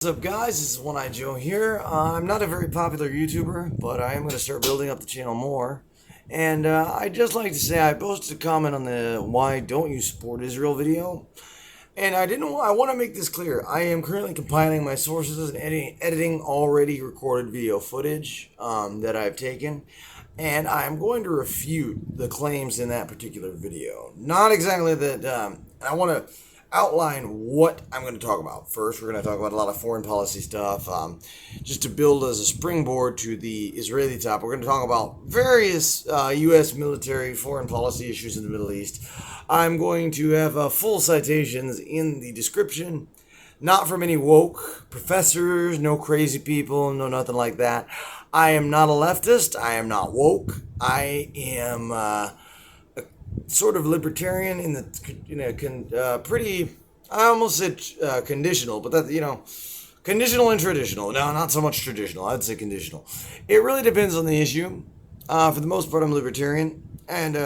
What's up, guys? This is One Eye Joe here. I'm not a very popular YouTuber, but I am going to start building up the channel more. And I'd just like to say I posted a comment on the "Why Don't You Support Israel" video, and I want to make this clear. I am currently compiling my sources and editing already recorded video footage that I've taken, and I'm going to refute the claims in that particular video. Not exactly that. I want to outline what I'm going to talk about. First, we're going to talk about a lot of foreign policy stuff, just to build as a springboard to the Israeli topic. We're going to talk about various U.S. military foreign policy issues in the Middle East. I'm going to have full citations in the description, not from any woke professors, no crazy people, no nothing like that. I am not a leftist. I am not woke. I am sort of libertarian pretty, I almost said conditional, but conditional and traditional. No, not so much traditional. I'd say conditional. It really depends on the issue. For the most part, I'm libertarian, and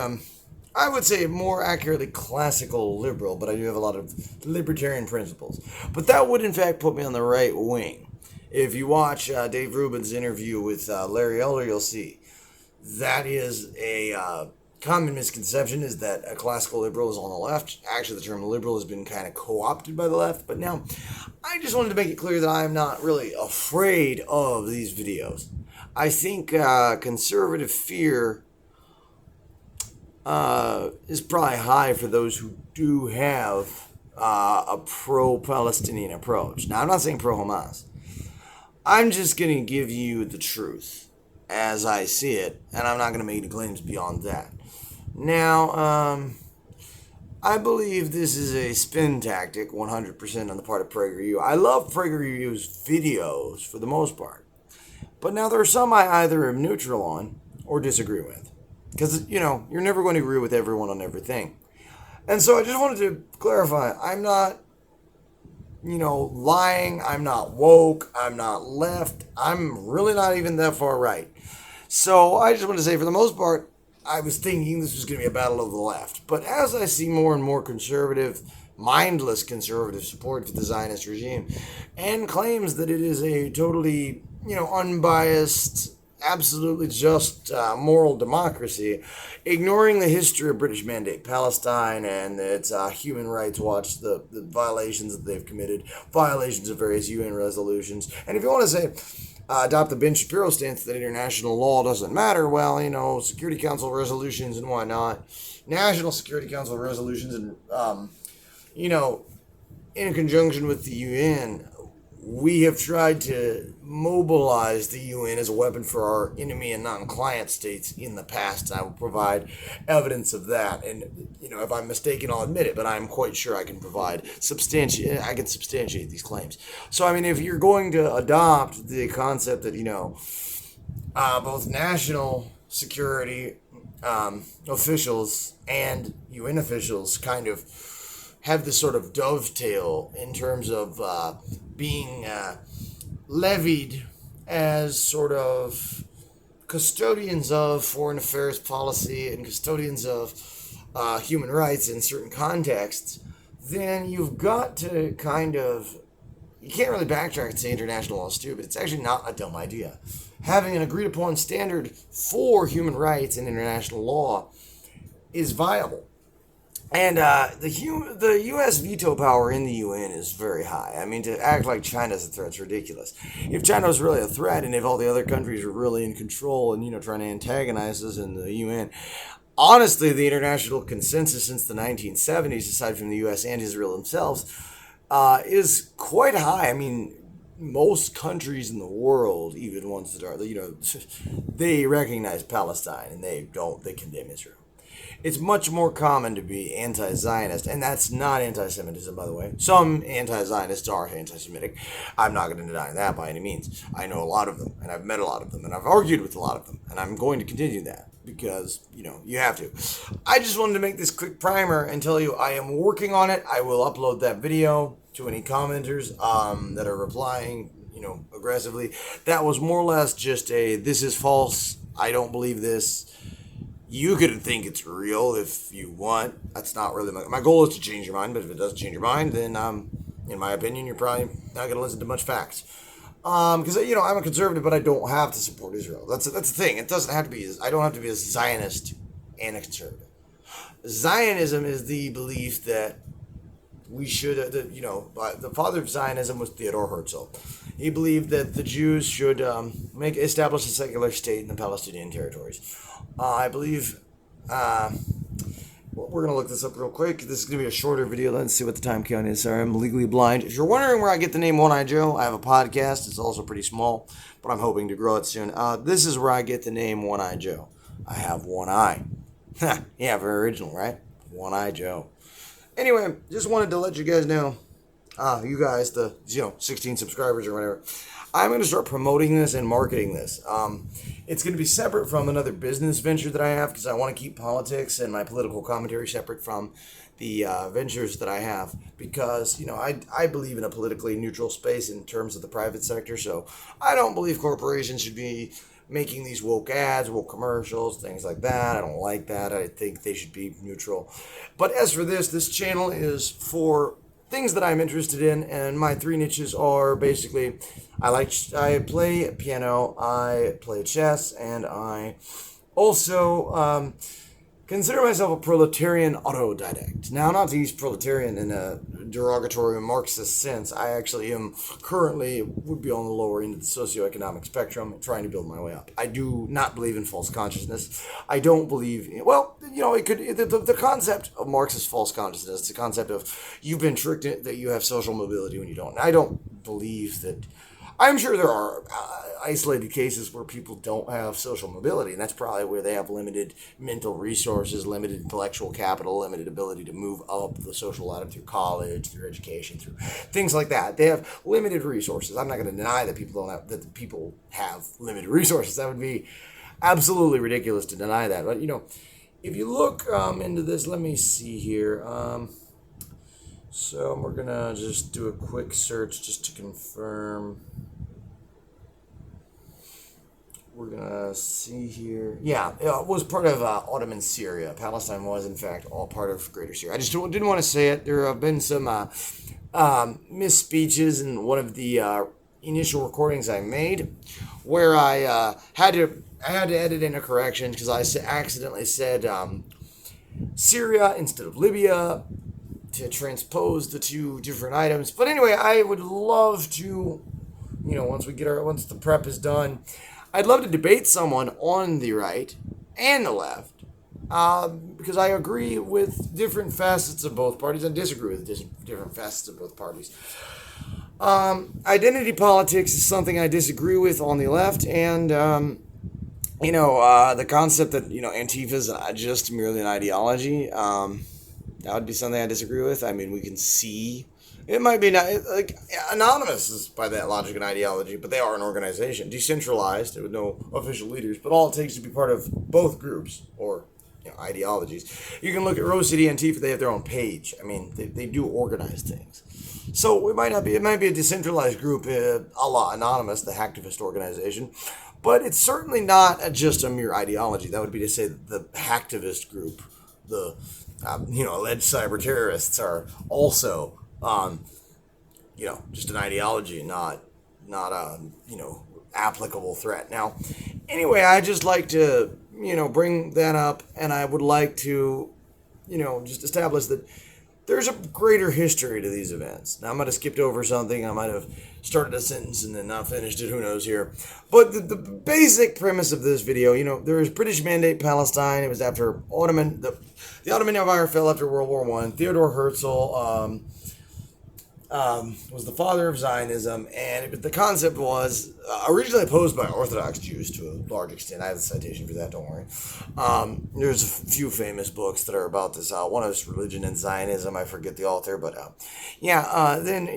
I would say more accurately classical liberal, but I do have a lot of libertarian principles. But that would, in fact, put me on the right wing. If you watch Dave Rubin's interview with Larry Elder, you'll see that is a common misconception is that a classical liberal is on the left. Actually, the term liberal has been kind of co-opted by the left. But now, I just wanted to make it clear that I am not really afraid of these videos. I think conservative fear is probably high for those who do have a pro-Palestinian approach. Now, I'm not saying pro-Hamas. I'm just going to give you the truth as I see it, and I'm not going to make any claims beyond that. Now, I believe this is a spin tactic 100% on the part of PragerU. I love PragerU's videos for the most part. But now there are some I either am neutral on or disagree with. Because, you're never going to agree with everyone on everything. And so I just wanted to clarify, I'm not, lying. I'm not woke. I'm not left. I'm really not even that far right. So I just want to say, for the most part, I was thinking this was going to be a battle of the left. But as I see more and more conservative, mindless conservative support for the Zionist regime, and claims that it is a totally, unbiased, absolutely just moral democracy, ignoring the history of British Mandate Palestine and its Human Rights Watch, the violations that they've committed, violations of various UN resolutions. And if you want to say, adopt the Ben Shapiro stance that international law doesn't matter, well, Security Council resolutions and whatnot, National Security Council resolutions, and, in conjunction with the UN, we have tried to mobilize the UN as a weapon for our enemy and non-client states in the past. I will provide evidence of that. And, if I'm mistaken, I'll admit it, but I'm quite sure I can substantiate these claims. So, if you're going to adopt the concept that, both national security officials and UN officials kind of have this sort of dovetail in terms of being levied as sort of custodians of foreign affairs policy and custodians of human rights in certain contexts, then you've got to you can't really backtrack and say international law is stupid. It's actually not a dumb idea. Having an agreed upon standard for human rights and international law is viable. And the U.S. veto power in the UN is very high. To act like China's a threat is ridiculous. If China was really a threat, and if all the other countries were really in control and, trying to antagonize us in the UN, honestly, the international consensus since the 1970s, aside from the U.S. and Israel themselves, is quite high. Most countries in the world, even ones that are, they recognize Palestine and they condemn Israel. It's much more common to be anti-Zionist, and that's not anti-Semitism, by the way. Some anti-Zionists are anti-Semitic. I'm not going to deny that by any means. I know a lot of them, and I've met a lot of them, and I've argued with a lot of them, and I'm going to continue that because, you have to. I just wanted to make this quick primer and tell you I am working on it. I will upload that video to any commenters that are replying, aggressively. That was more or less just this is false, I don't believe this. You could think it's real if you want. That's not really my goal is to change your mind, but if it doesn't change your mind, then in my opinion, you're probably not going to listen to much facts. Because I'm a conservative, but I don't have to support Israel. That's the thing. It doesn't have to be. I don't have to be a Zionist and a conservative. Zionism is the belief that we should, the father of Zionism was Theodor Herzl. He believed that the Jews should establish a secular state in the Palestinian territories. I believe. We're going to look this up real quick. This is going to be a shorter video. Let's see what the time count is. Sorry, I'm legally blind. If you're wondering where I get the name One Eye Joe, I have a podcast. It's also pretty small, but I'm hoping to grow it soon. This is where I get the name One Eye Joe. I have one eye. Yeah, very original, right? One Eye Joe. Anyway, just wanted to let you guys know, you guys, the 16 subscribers or whatever, I'm going to start promoting this and marketing this. It's going to be separate from another business venture that I have because I want to keep politics and my political commentary separate from the ventures that I have because, I believe in a politically neutral space in terms of the private sector. So I don't believe corporations should be making these woke ads, woke commercials, things like that. I don't like that. I think they should be neutral. But as for this channel is for things that I'm interested in, and my three niches are basically I play piano, I play chess, and I also consider myself a proletarian autodidact. Now, not to use proletarian in a derogatory Marxist sense. I actually would be on the lower end of the socioeconomic spectrum, trying to build my way up. I do not believe in false consciousness. I don't believe, the concept of Marxist false consciousness, the concept of you've been tricked that you have social mobility when you don't. I don't believe that. I'm sure there are isolated cases where people don't have social mobility, and that's probably where they have limited mental resources, limited intellectual capital, limited ability to move up the social ladder through college, through education, through things like that. They have limited resources. I'm not going to deny that that people have limited resources. That would be absolutely ridiculous to deny that. But if you look into this, let me see here. So we're going to just do a quick search just to confirm. We're going to see here. Yeah, it was part of Ottoman Syria. Palestine was, in fact, all part of Greater Syria. I just didn't want to say it. There have been some misspeeches in one of the initial recordings I made where I had to edit in a correction because I accidentally said Syria instead of Libya, to transpose the two different items. But anyway, I would love to, once the prep is done, I'd love to debate someone on the right and the left, because I agree with different facets of both parties and disagree with different facets of both parties. Identity politics is something I disagree with on the left, and the concept that Antifa is just merely an ideology. That would be something I disagree with. I mean, we can see it might be not like anonymous is by that logic and ideology, but they are an organization, decentralized with no official leaders. But all it takes to be part of both groups or ideologies. You can look at Rose City Antifa; they have their own page. I mean, they do organize things. So it might be a decentralized group, a la Anonymous, the hacktivist organization, but it's certainly not just a mere ideology. That would be to say that the hacktivist group, the alleged cyber terrorists are also, just an ideology, not a, applicable threat. Now, anyway, I just like to, bring that up, and I would like to, just establish that there's a greater history to these events. Now, I might have skipped over something. I might have started a sentence and then not finished it. Who knows here? But the basic premise of this video, there was British Mandate Palestine. It was after the Ottoman Empire fell after World War I. Theodor Herzl was the father of Zionism, and the concept was originally opposed by Orthodox Jews to a large extent. I have the citation for that, don't worry. There's a few famous books that are about this. One is Religion and Zionism. I forget the author, but then,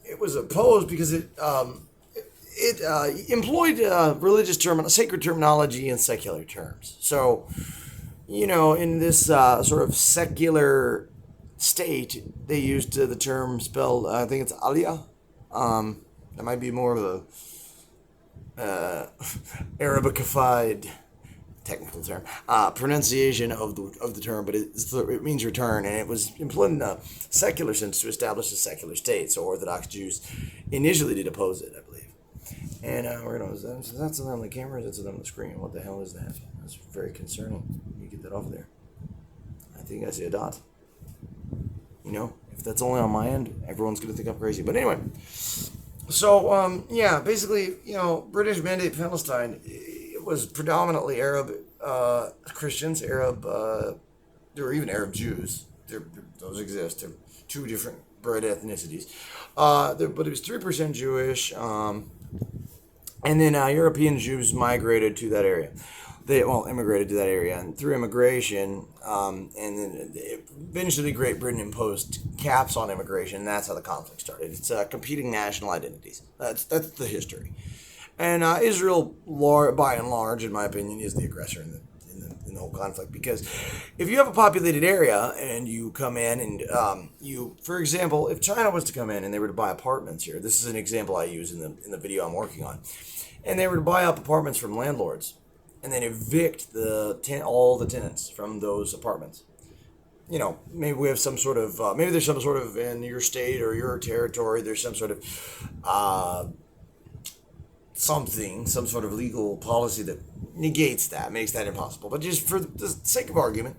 it was opposed because it employed sacred terminology in secular terms. So, in this sort of secular state, they used the term spelled, I think it's Aliyah. That might be more of a Arabified technical term, pronunciation of the term, but it means return, and it was employed in a secular sense to establish a secular state. So Orthodox Jews initially did oppose it, I believe. And we're gonna. That's on the camera. That's on the screen. What the hell is that? That's very concerning. You get that off there. I think I see a dot. You know, if that's only on my end, everyone's gonna think I'm crazy. But anyway, so yeah, basically, British Mandate Palestine. It was predominantly Arab Christians, Arab, there were even Arab Jews. Those exist. They're two different bred ethnicities. But it was 3% Jewish. And then European Jews migrated to that area. They immigrated to that area, and through immigration, and then eventually Great Britain imposed caps on immigration. And that's how the conflict started. It's competing national identities. That's the history. And Israel, by and large, in my opinion, is the aggressor in the whole conflict, because if you have a populated area and you come in and for example, if China was to come in and they were to buy apartments here, this is an example I use in the video I'm working on, and they were to buy up apartments from landlords and then evict all the tenants from those apartments. Maybe we have some sort of maybe there's some sort of, in your state or your territory, there's some sort of some sort of legal policy that negates that, makes that impossible. But just for the sake of argument,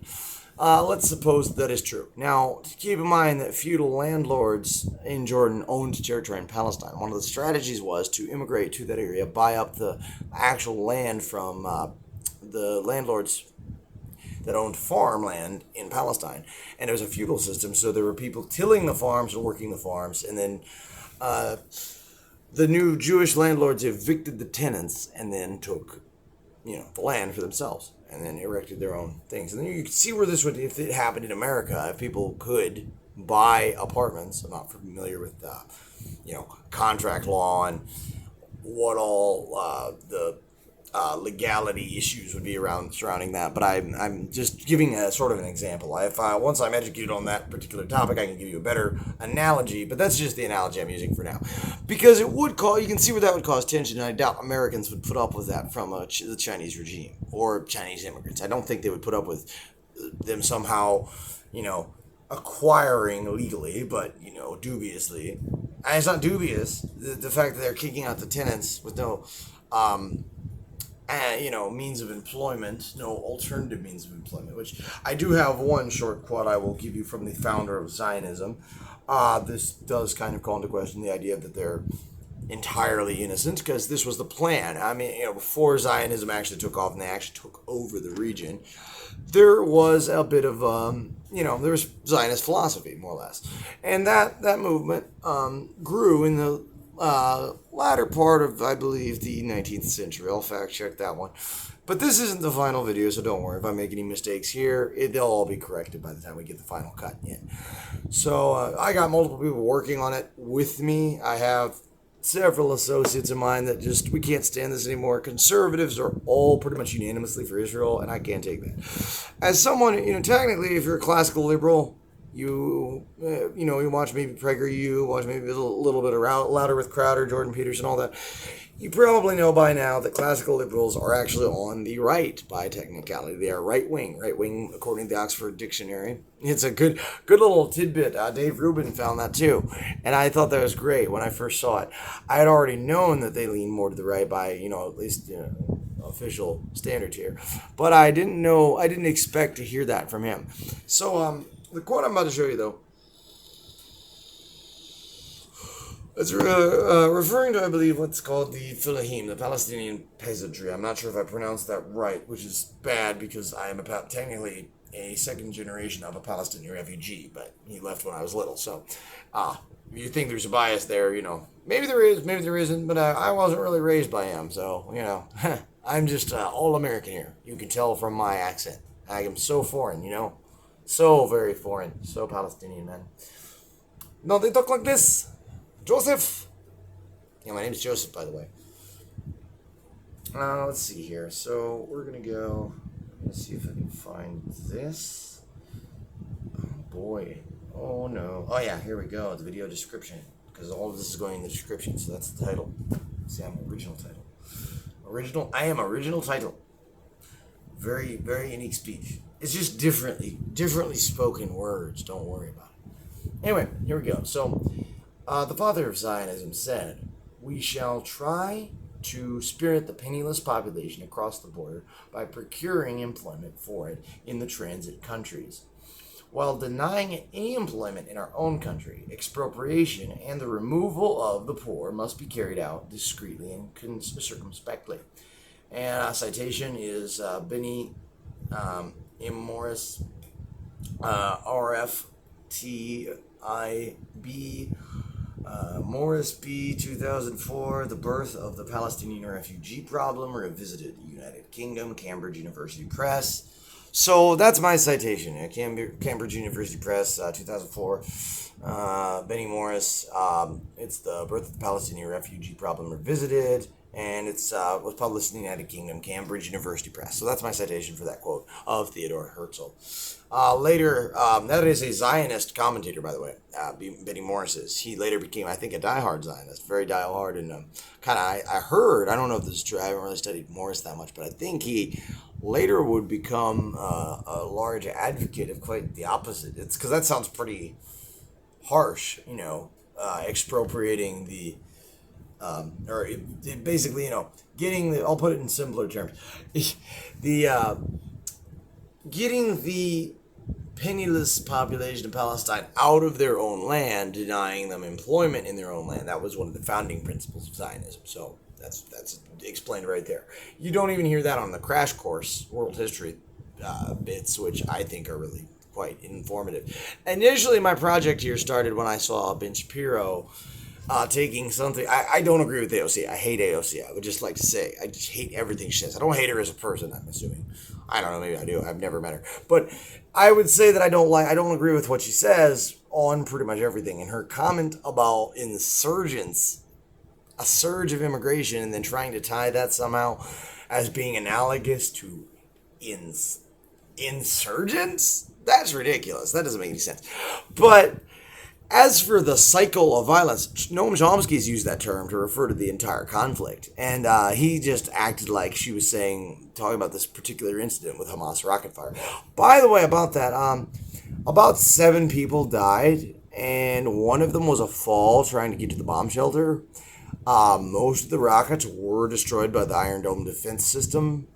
let's suppose that is true. Now, keep in mind that feudal landlords in Jordan owned territory in Palestine. One of the strategies was to immigrate to that area, buy up the actual land from the landlords that owned farmland in Palestine. And it was a feudal system, so there were people tilling the farms and working the farms, and then the new Jewish landlords evicted the tenants and then took, the land for themselves and then erected their own things. And then you can see where this would, if it happened in America, if people could buy apartments. I'm not familiar with, contract law and what all the legality issues would be surrounding that, but I'm just giving a sort of an example. If once I'm educated on that particular topic, I can give you a better analogy, but that's just the analogy I'm using for now, because it would you can see where that would cause tension, and I doubt Americans would put up with that from the Chinese regime or Chinese immigrants. I don't think they would put up with them somehow, acquiring legally, but dubiously. And it's not dubious, the fact that they're kicking out the tenants with no means of employment, no alternative means of employment, which I do have one short quote I will give you from the founder of Zionism. This does kind of call into question the idea that they're entirely innocent, because this was the plan. I mean, before Zionism actually took off and they actually took over the region, there was a bit of, there was Zionist philosophy, more or less. And that movement grew in the latter part of, I believe, the 19th century. I'll fact check that one. But this isn't the final video, so don't worry if I make any mistakes here. They'll all be corrected by the time we get the final cut in. So I got multiple people working on it with me. I have several associates of mine that we can't stand this anymore. Conservatives are all pretty much unanimously for Israel, and I can't take that. As someone, technically, if you're a classical liberal, you watch maybe PragerU, watch maybe a little bit of Louder with Crowder, Jordan Peterson, all that. You probably know by now that classical liberals are actually on the right by technicality. They are right wing according to the Oxford Dictionary. It's a good little tidbit. Dave Rubin found that too, and I thought that was great when I first saw it. I had already known that they lean more to the right by at least official standards here, but I didn't expect to hear that from him. So the quote I'm about to show you, though, it's referring to, I believe, what's called the Philahim, the Palestinian peasantry. I'm not sure if I pronounced that right, which is bad because I am technically a second generation of a Palestinian refugee, but he left when I was little. So you think there's a bias there, maybe there is, maybe there isn't, but I wasn't really raised by him. So, I'm just all American here. You can tell from my accent. I am so foreign, So very foreign. So Palestinian, man. No, they talk like this. Joseph. Yeah, my name's Joseph, by the way. Let's see here. So we're going to go. Let's see if I can find this. Oh, boy. Oh, no. Oh, yeah, here we go. The video description. Because all of this is going in the description, so that's the title. See, I'm original title. I am original title. Very, very unique speech. It's just differently spoken words. Don't worry about it. Anyway, here we go. So, the father of Zionism said, "We shall try to spirit the penniless population across the border by procuring employment for it in the transit countries. While denying it any employment in our own country, expropriation and the removal of the poor must be carried out discreetly and circumspectly." And a citation is Benny M. Morris, RFTIB, Morris B. 2004, The Birth of the Palestinian Refugee Problem, Revisited, United Kingdom, Cambridge University Press. So that's my citation, Cambridge University Press, 2004. Benny Morris, it's The Birth of the Palestinian Refugee Problem Revisited, and it's was published in the United Kingdom, Cambridge University Press. So that's my citation for that quote of Theodore Herzl. Later, that is a Zionist commentator, by the way, Benny Morris is. He later became, I think, a diehard Zionist, very diehard, and I heard, I don't know if this is true, I haven't really studied Morris that much, but I think he later would become a large advocate of quite the opposite. It's because that sounds pretty harsh, expropriating the, basically, getting the, I'll put it in simpler terms, getting the penniless population of Palestine out of their own land, denying them employment in their own land. That was one of the founding principles of Zionism. So that's explained right there. You don't even hear that on the crash course world history bits, which I think are really quite informative. Initially, my project here started when I saw Ben Shapiro taking something. I don't agree with AOC. I hate AOC. I would just like to say I just hate everything she says. I don't hate her as a person, I'm assuming. I don't know, maybe I do. I've never met her. But I would say that I don't agree with what she says on pretty much everything. And her comment about insurgents, a surge of immigration, and then trying to tie that somehow as being analogous to insurgents? That's ridiculous. That doesn't make any sense. But as for the cycle of violence, Noam Chomsky's used that term to refer to the entire conflict. And he just acted like she was talking about this particular incident with Hamas rocket fire. By the way, about that, about 7 people died, and one of them was a fall trying to get to the bomb shelter. Most of the rockets were destroyed by the Iron Dome defense system.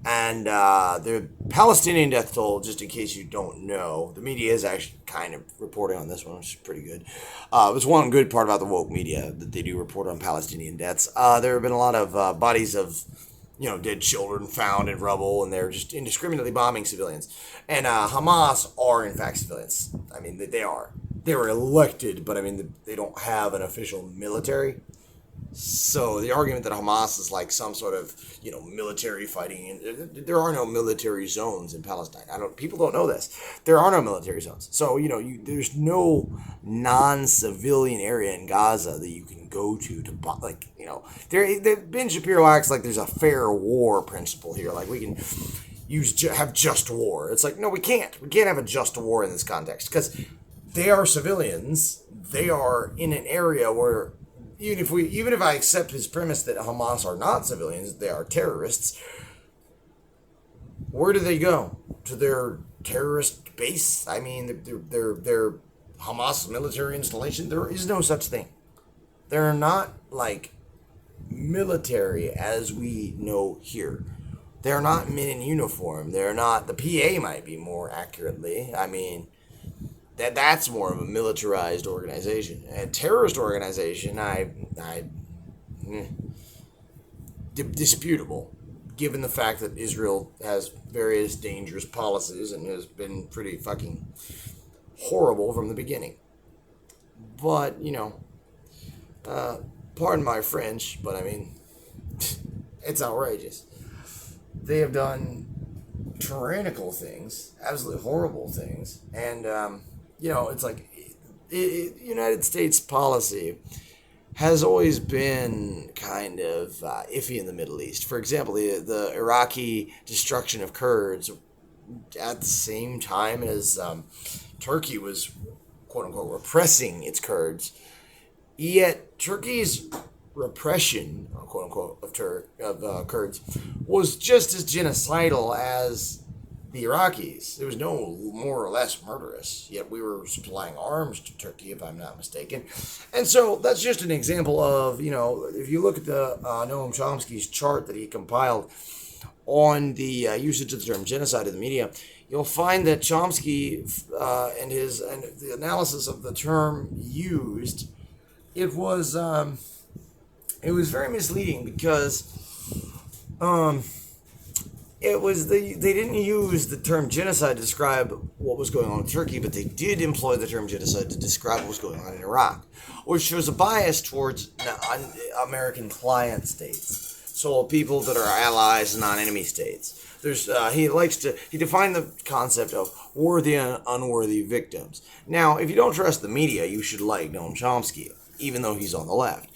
And the Palestinian death toll, just in case you don't know, the media is actually kind of reporting on this one, which is pretty good. It's one good part about the woke media, that they do report on Palestinian deaths. There have been a lot of bodies of, dead children found in rubble, and they're just indiscriminately bombing civilians. And Hamas are, in fact, civilians. I mean, they are. They were elected, but I mean, they don't have an official military. So the argument that Hamas is like some sort of, military fighting, there are no military zones in Palestine. People don't know this. There are no military zones. So, there's no non-civilian area in Gaza that you can go to Ben Shapiro acts like there's a fair war principle here. Like we can have just war. It's like, no, we can't. We can't have a just war in this context because they are civilians. They are in an area where even if I accept his premise that Hamas are not civilians, they are terrorists, where do they go? To their terrorist base? I mean, their Hamas military installation? There is no such thing. They're not like military as we know here. They're not men in uniform. They're not, the PA might be more accurately. I mean, that's more of a militarized organization. A terrorist organization, disputable, given the fact that Israel has various dangerous policies and has been pretty fucking horrible from the beginning. But, pardon my French, but I mean, it's outrageous. They have done tyrannical things, absolutely horrible things, and it's like United States policy has always been kind of iffy in the Middle East. For example, the Iraqi destruction of Kurds at the same time as Turkey was, quote unquote, repressing its Kurds. Yet Turkey's repression, quote unquote, of Kurds was just as genocidal as the Iraqis. It was no more or less murderous, yet we were supplying arms to Turkey, if I'm not mistaken. And so that's just an example of, if you look at the Noam Chomsky's chart that he compiled on the usage of the term genocide in the media, you'll find that Chomsky and the analysis of the term used, it was very misleading because they didn't use the term genocide to describe what was going on in Turkey, but they did employ the term genocide to describe what was going on in Iraq, which shows a bias towards American client states. So people that are allies, non-enemy states. He defined the concept of worthy and unworthy victims. Now, if you don't trust the media, you should like Noam Chomsky, even though he's on the left.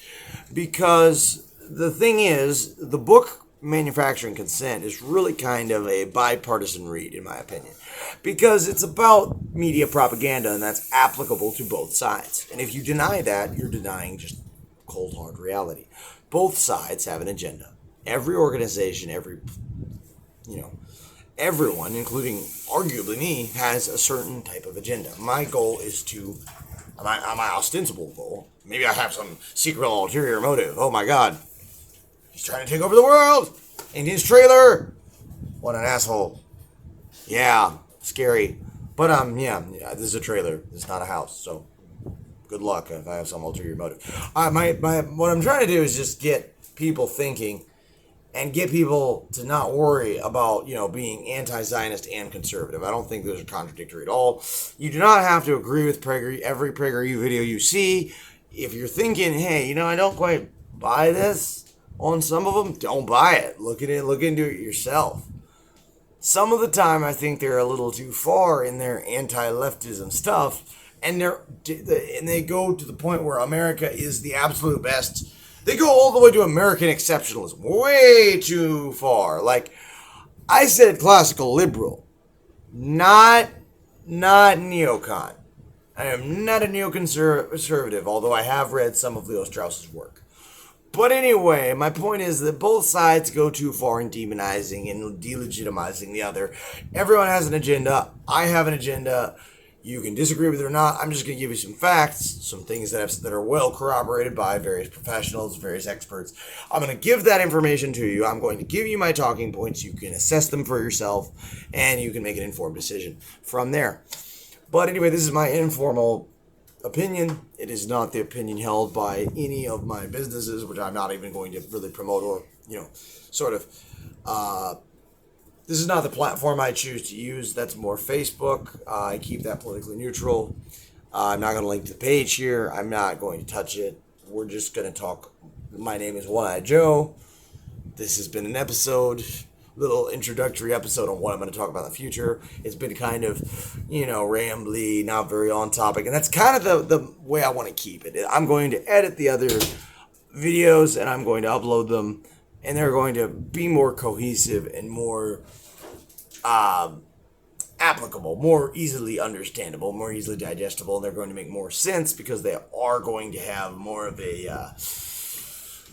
Because the thing is, the book Manufacturing Consent is really kind of a bipartisan read, in my opinion. Because it's about media propaganda, and that's applicable to both sides. And if you deny that, you're denying just cold, hard reality. Both sides have an agenda. Every organization, everyone, including arguably me, has a certain type of agenda. My goal is my ostensible goal, maybe I have some secret ulterior motive. Oh my God, he's trying to take over the world in his trailer. What an asshole. Yeah, scary. But this is a trailer. It's not a house, so good luck if I have some ulterior motive. What I'm trying to do is just get people thinking and get people to not worry about, being anti-Zionist and conservative. I don't think those are contradictory at all. You do not have to agree with every PragerU video you see. If you're thinking, hey, I don't quite buy this on some of them, don't buy it. Look into it yourself. Some of the time, I think they're a little too far in their anti-leftism stuff, and they go to the point where America is the absolute best. They go all the way to American exceptionalism, way too far. Like I said, classical liberal, not neocon. I am not a neoconservative, although I have read some of Leo Strauss's work. But anyway, my point is that both sides go too far in demonizing and delegitimizing the other. Everyone has an agenda. I have an agenda. You can disagree with it or not. I'm just going to give you some facts, some things that are well corroborated by various professionals, various experts. I'm going to give that information to you. I'm going to give you my talking points. You can assess them for yourself, and you can make an informed decision from there. But anyway, this is my informal opinion. It is not the opinion held by any of my businesses, which I'm not even going to really promote or, this is not the platform I choose to use. That's more Facebook. I keep that politically neutral. I'm not going to link to the page here. I'm not going to touch it. We're just going to talk. My name is One-Eyed Joe. This has been an little introductory episode on what I'm going to talk about in the future. It's been kind of, rambly, not very on topic. And that's kind of the way I want to keep it. I'm going to edit the other videos and I'm going to upload them. And they're going to be more cohesive and more applicable, more easily understandable, more easily digestible. And they're going to make more sense because they are going to have more of a...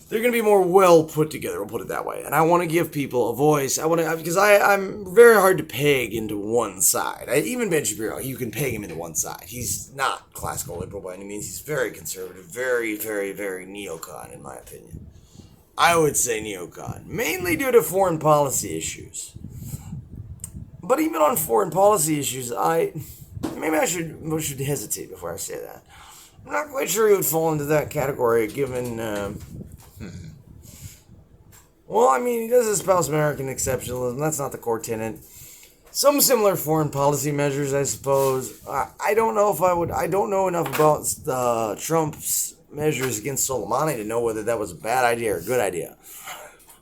they're going to be more well put together, we'll put it that way. And I want to give people a voice. Because I'm very hard to peg into one side. Even Ben Shapiro, you can peg him into one side. He's not classical liberal by any means. He's very conservative, very, very, very neocon, in my opinion. I would say neocon, mainly due to foreign policy issues. But even on foreign policy issues, maybe I should hesitate before I say that. I'm not quite sure he would fall into that category, given. Well, he does espouse American exceptionalism. That's not the core tenet. Some similar foreign policy measures, I suppose. I don't know if I would. I don't know enough about Trump's measures against Soleimani to know whether that was a bad idea or a good idea.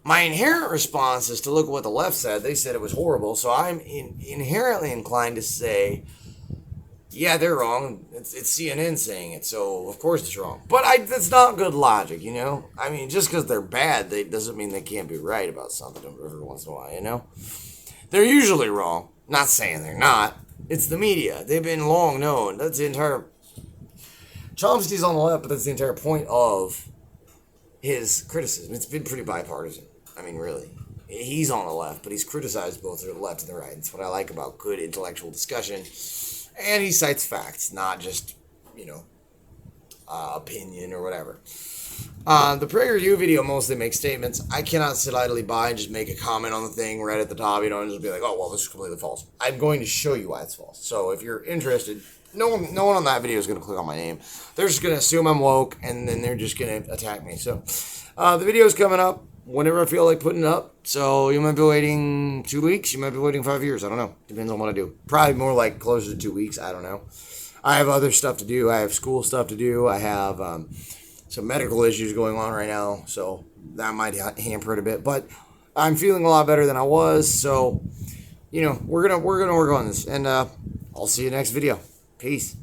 My inherent response is to look at what the left said. They said it was horrible, so I'm inherently inclined to say, yeah, they're wrong. It's CNN saying it, so of course it's wrong. But that's not good logic, just because they're bad, doesn't mean they can't be right about something every once in a while, They're usually wrong. Not saying they're not. It's the media. They've been long known. That's the entire... Chomsky's on the left, but that's the entire point of his criticism. It's been pretty bipartisan. I mean, really. He's on the left, but he's criticized both the left and the right. That's what I like about good intellectual discussion. And he cites facts, not just, opinion or whatever. The PragerU video mostly makes statements. I cannot sit idly by and just make a comment on the thing right at the top, and just be like, oh, well, this is completely false. I'm going to show you why it's false. So if you're interested, no one on that video is going to click on my name. They're just going to assume I'm woke, and then they're just going to attack me. So the video is coming up whenever I feel like putting it up. So you might be waiting 2 weeks. You might be waiting 5 years. I don't know. Depends on what I do. Probably more like closer to 2 weeks. I don't know. I have other stuff to do. I have school stuff to do. I have some medical issues going on right now, so that might hamper it a bit. But I'm feeling a lot better than I was, so we're gonna work on this, and I'll see you next video. Peace.